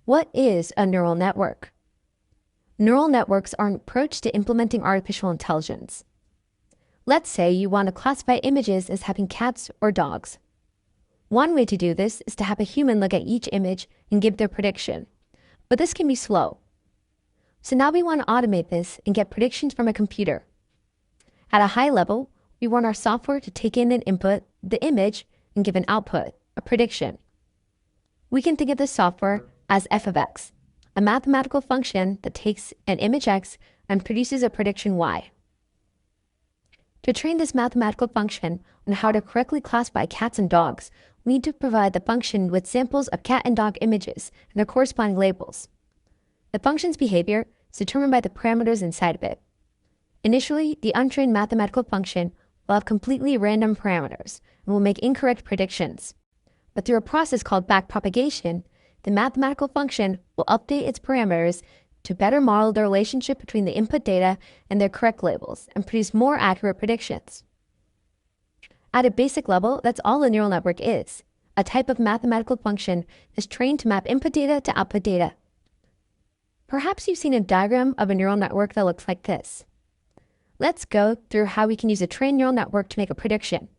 What is a neural network? Neural networks are an approach to implementing artificial intelligence. Let's say you want to classify images as having cats or dogs. One way to do this is to have a human look at each image and give their prediction, but this can be slow. So now we want to automate this and get predictions from a computer. At a high level, we want our software to take in an input, the image, and give an output, a prediction. We can think of this software as f of x, a mathematical function that takes an image x and produces a prediction y. To train this mathematical function on how to correctly classify cats and dogs, we need to provide the function with samples of cat and dog images and their corresponding labels. The function's behavior is determined by the parameters inside of it. Initially, the untrained mathematical function will have completely random parameters and will make incorrect predictions. But through a process called backpropagation, the mathematical function will update its parameters to better model the relationship between the input data and their correct labels and produce more accurate predictions. At a basic level, that's all a neural network is, a type of mathematical function that's trained to map input data to output data. Perhaps you've seen a diagram of a neural network that looks like this. Let's go through how we can use a trained neural network to make a prediction.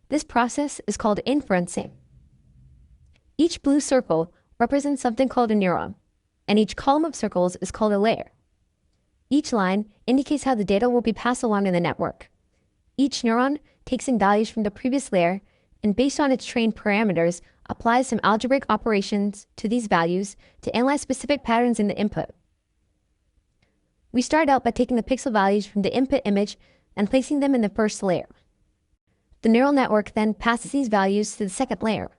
This process is called inferencing. Each blue circle represents something called a neuron, and each column of circles is called a layer. Each line indicates how the data will be passed along in the network. Each neuron takes in values from the previous layer and, based on its trained parameters, applies some algebraic operations to these values to analyze specific patterns in the input. We start out by taking the pixel values from the input image and placing them in the first layer. The neural network then passes these values to the second layer.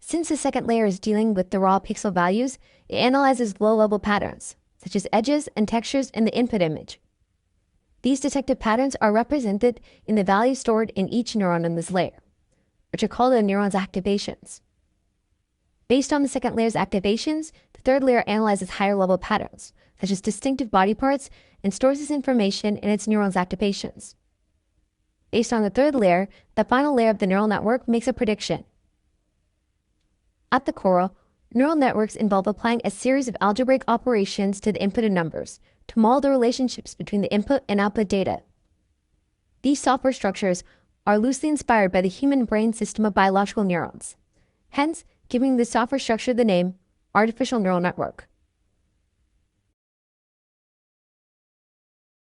Since the second layer is dealing with the raw pixel values, it analyzes low-level patterns, such as edges and textures in the input image. These detected patterns are represented in the values stored in each neuron in this layer, which are called a neuron's activations. Based on the second layer's activations, the third layer analyzes higher-level patterns, such as distinctive body parts, and stores this information in its neuron's activations. Based on the third layer, the final layer of the neural network makes a prediction. At the core, neural networks involve applying a series of algebraic operations to the inputted numbers to model the relationships between the input and output data. These software structures are loosely inspired by the human brain system of biological neurons, hence giving the software structure the name artificial neural network.